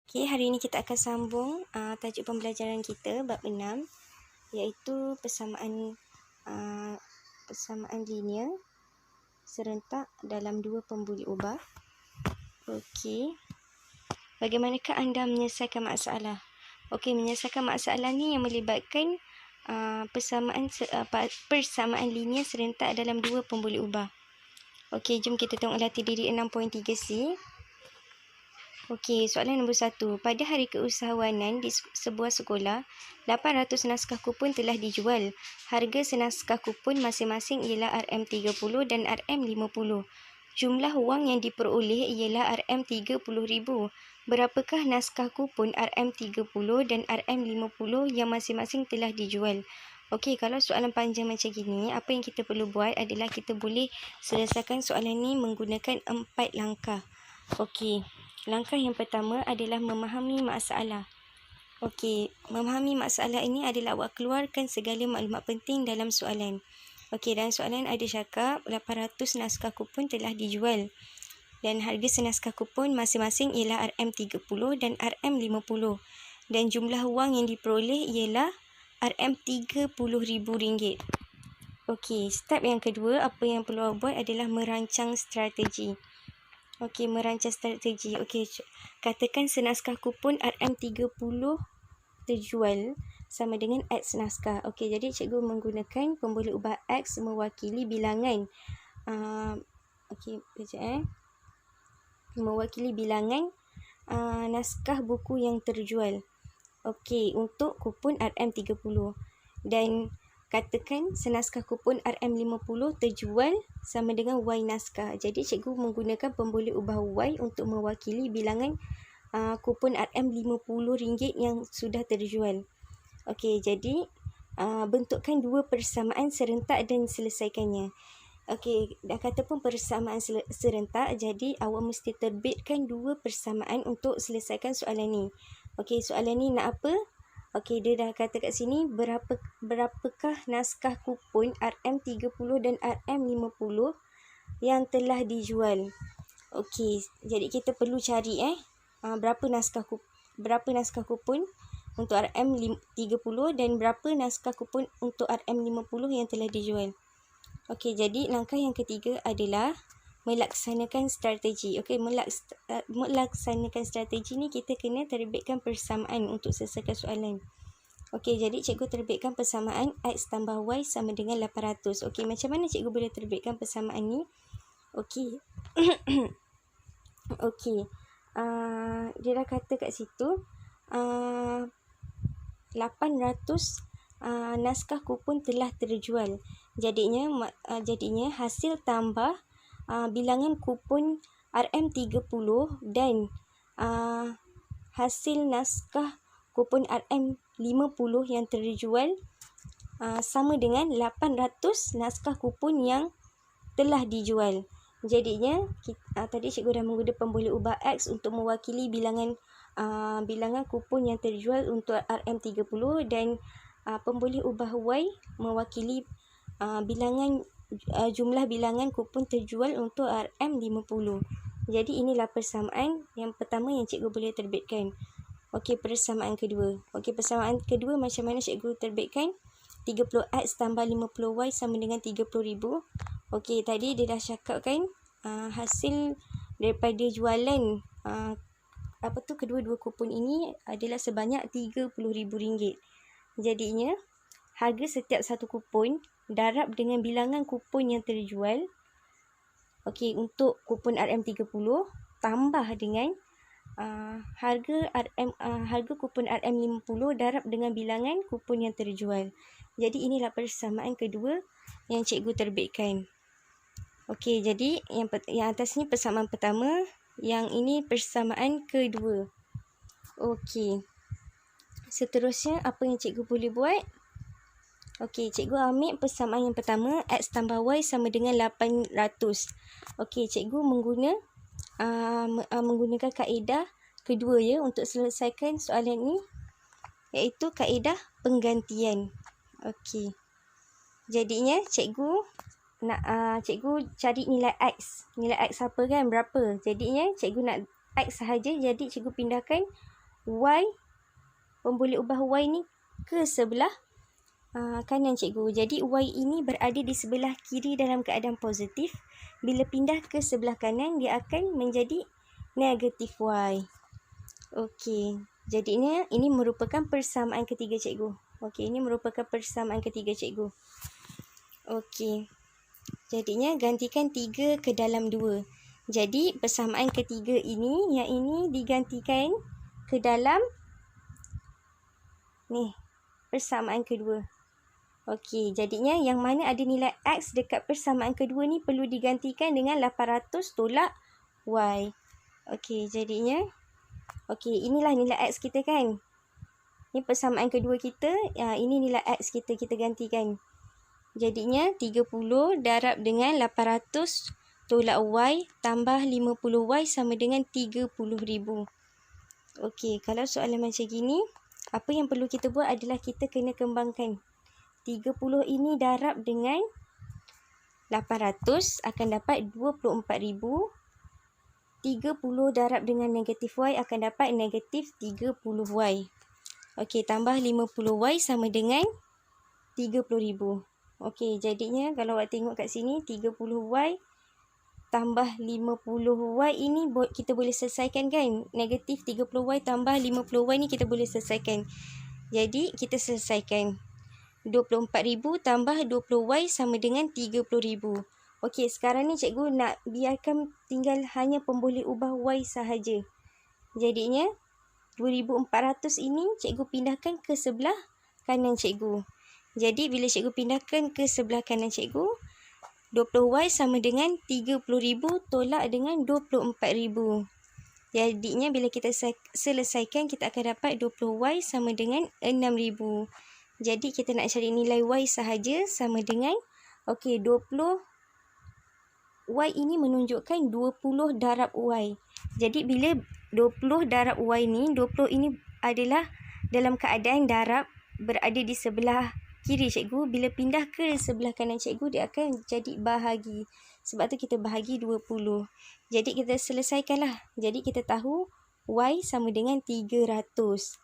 Okey, hari ini kita akan sambung tajuk pembelajaran kita bab 6 iaitu persamaan linear serentak dalam dua pembuli ubah. Okey. Bagaimanakah anda menyelesaikan masalah? Okey, menyelesaikan masalah ni yang melibatkan persamaan linear serentak dalam dua pembuli ubah. Okey, jom kita tengok latih diri 6.3c. Okey, soalan nombor 1. Pada hari keusahawanan di sebuah sekolah, 800 naskah kupon telah dijual. Harga senaskah kupon masing-masing ialah RM30 dan RM50. Jumlah wang yang diperoleh ialah RM30,000. Berapakah naskah kupon RM30 dan RM50 yang masing-masing telah dijual? Okey, kalau soalan panjang macam gini, apa yang kita perlu buat adalah kita boleh selesaikan soalan ni menggunakan 4 langkah. Okey. Langkah yang pertama adalah memahami masalah. Okey, memahami masalah ini adalah awak keluarkan segala maklumat penting dalam soalan. Okey, dalam soalan ada cakap 800 naskah kupon telah dijual. Dan harga senaskah kupon masing-masing ialah RM30 dan RM50. Dan jumlah wang yang diperoleh ialah RM30,000. Okey, step yang kedua, apa yang perlu awak buat adalah merancang strategi. Okey, merancang strategi. Okey, katakan senaskah kupon RM30 terjual sama dengan X naskah. Okey, jadi cikgu menggunakan pembuli ubah X mewakili bilangan. Okey, kejap mewakili bilangan naskah buku yang terjual. Okey, untuk kupon RM30. Dan katakan senaskah kupon RM50 terjual sama dengan Y naskah. Jadi cikgu menggunakan pembuli ubah Y untuk mewakili bilangan kupon RM50 yang sudah terjual. Okey, jadi bentukkan dua persamaan serentak dan selesaikannya. Okey, dah kata pun persamaan serentak, jadi awak mesti terbitkan dua persamaan untuk selesaikan soalan ni. Okey, soalan ni nak apa? Okey, dia dah kata kat sini berapakah naskah kupon RM30 dan RM50 yang telah dijual. Okey, jadi kita perlu cari berapa naskah kupon untuk RM30 dan berapa naskah kupon untuk RM50 yang telah dijual. Okey, jadi langkah yang ketiga adalah melaksanakan strategi. Okey, melaksanakan strategi ni kita kena terbitkan persamaan untuk selesaikan soalan. Okey, jadi cikgu terbitkan persamaan X tambah Y sama dengan 800. Okey, macam mana cikgu boleh terbitkan persamaan ni? Okey. Okey. Dia dah kata kat situ 800 naskah kupon telah terjual. Jadinya hasil tambah bilangan kupon RM30 dan hasil naskah kupon RM50 yang terjual sama dengan 800 naskah kupon yang telah dijual. Jadinya tadi cikgu dah menggunakan pembuli ubah X untuk mewakili bilangan kupon yang terjual untuk RM30 dan pembuli ubah Y mewakili jumlah bilangan kupon terjual untuk RM50. Jadi inilah persamaan yang pertama yang cikgu boleh terbitkan. Okey, persamaan kedua. Okey, persamaan kedua macam mana cikgu terbitkan? 30X tambah 50Y sama dengan 30,000. Okey, tadi dia dah cakap kan hasil daripada jualan kedua-dua kupon ini adalah sebanyak RM30,000. Jadinya harga setiap satu kupon darab dengan bilangan kupon yang terjual. Okey, untuk kupon RM30 tambah dengan harga kupon RM50 darab dengan bilangan kupon yang terjual. Jadi inilah persamaan kedua yang cikgu terbitkan. Okey, jadi yang atas ni persamaan pertama, yang ini persamaan kedua. Okey. Seterusnya apa yang cikgu boleh buat? Okey, cikgu ambil persamaan yang pertama, X tambah Y sama dengan 800. Okey, cikgu menggunakan kaedah kedua untuk selesaikan soalan ni, iaitu kaedah penggantian. Okey. Jadinya cikgu cari nilai X. Nilai X apa kan? Berapa? Jadinya cikgu nak X sahaja, jadi cikgu pindahkan Y, boleh ubah Y ni ke sebelah kanan cikgu. Jadi Y ini berada di sebelah kiri dalam keadaan positif. Bila pindah ke sebelah kanan, dia akan menjadi negatif Y. Okey, jadinya ini merupakan persamaan ketiga cikgu. Okey, ini merupakan persamaan ketiga cikgu. Okey, jadinya gantikan 3 ke dalam 2. Jadi persamaan ketiga ini, yang ini digantikan ke dalam ni, persamaan kedua. Okey, jadinya yang mana ada nilai X dekat persamaan kedua ni perlu digantikan dengan 800 tolak Y. Okey, jadinya inilah nilai X kita kan. Ni persamaan kedua kita, ini nilai X kita gantikan. Jadinya 30 darab dengan 800 tolak Y tambah 50Y sama dengan 30,000. Okey, kalau soalan macam gini, apa yang perlu kita buat adalah kita kena kembangkan. 30 ini darab dengan 800 akan dapat 24,000. 30 darab dengan negatif Y akan dapat negatif 30Y. Okey, tambah 50Y sama dengan 30,000. Okey, jadinya kalau awak tengok kat sini, 30Y tambah 50Y ini kita boleh selesaikan kan? Negatif 30Y tambah 50Y ni kita boleh selesaikan. Jadi, kita selesaikan. 24,000 tambah 20Y sama dengan 30,000. Okey, sekarang ni cikgu nak biarkan tinggal hanya pemboleh ubah Y sahaja. Jadinya, 2,400 ini cikgu pindahkan ke sebelah kanan cikgu. Jadi, bila cikgu pindahkan ke sebelah kanan cikgu, 20Y sama dengan 30,000 tolak dengan 24,000. Jadinya, bila kita selesaikan, kita akan dapat 20Y sama dengan 6,000. Jadi, kita nak cari nilai Y sahaja sama dengan, 20 Y ini menunjukkan 20 darab Y. Jadi, bila 20 darab Y ni, 20 ini adalah dalam keadaan darab berada di sebelah kiri cikgu. Bila pindah ke sebelah kanan cikgu, dia akan jadi bahagi. Sebab tu kita bahagi 20. Jadi, kita selesaikanlah. Jadi, kita tahu Y sama dengan 300.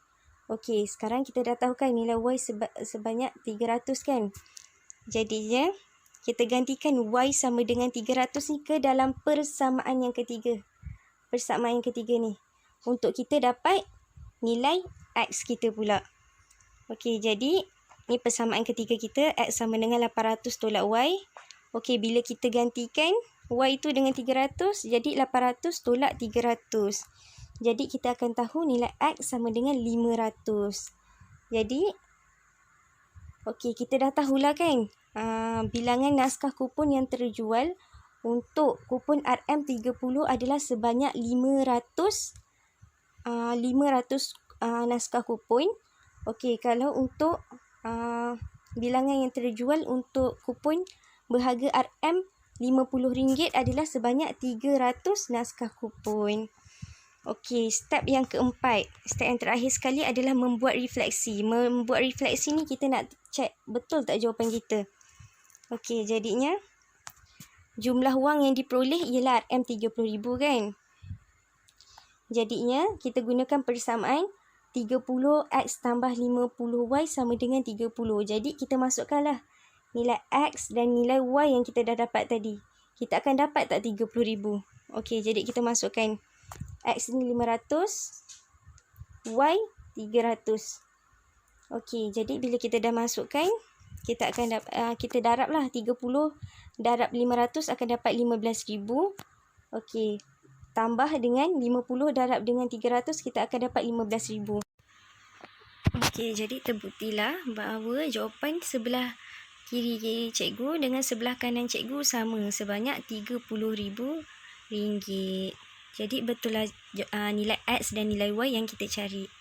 Okey, sekarang kita dah tahu kan nilai Y sebanyak 300 kan. Jadinya, kita gantikan Y sama dengan 300 ni ke dalam persamaan yang ketiga. Persamaan yang ketiga ni. Untuk kita dapat nilai X kita pula. Okey, jadi ni persamaan ketiga kita. X sama dengan 800 tolak Y. Okey, bila kita gantikan Y itu dengan 300, jadi 800 tolak 300. Jadi, kita akan tahu nilai X sama dengan 500. Jadi, okey, kita dah tahulah kan bilangan naskah kupon yang terjual untuk kupon RM30 adalah sebanyak 500 naskah kupon. Okey, kalau untuk bilangan yang terjual untuk kupon berharga RM50 adalah sebanyak 300 naskah kupon. Okey, step yang keempat. Step yang terakhir sekali adalah membuat refleksi. Membuat refleksi ni kita nak check betul tak jawapan kita. Okey, jadinya jumlah wang yang diperoleh ialah RM30,000 kan. Jadinya kita gunakan persamaan 30X tambah 50Y sama dengan 30. Jadi kita masukkanlah nilai X dan nilai Y yang kita dah dapat tadi. Kita akan dapat tak 30,000? Okey, jadi kita masukkan X ni 500, Y 300. Okey, jadi bila kita dah masukkan, kita akan kita darablah 30 darab 500 akan dapat 15,000. Okey, tambah dengan 50 darab dengan 300 kita akan dapat 15,000. Okey, jadi terbuktilah bahawa jawapan sebelah kiri cikgu dengan sebelah kanan cikgu sama, sebanyak RM30,000. Jadi betullah nilai X dan nilai Y yang kita cari.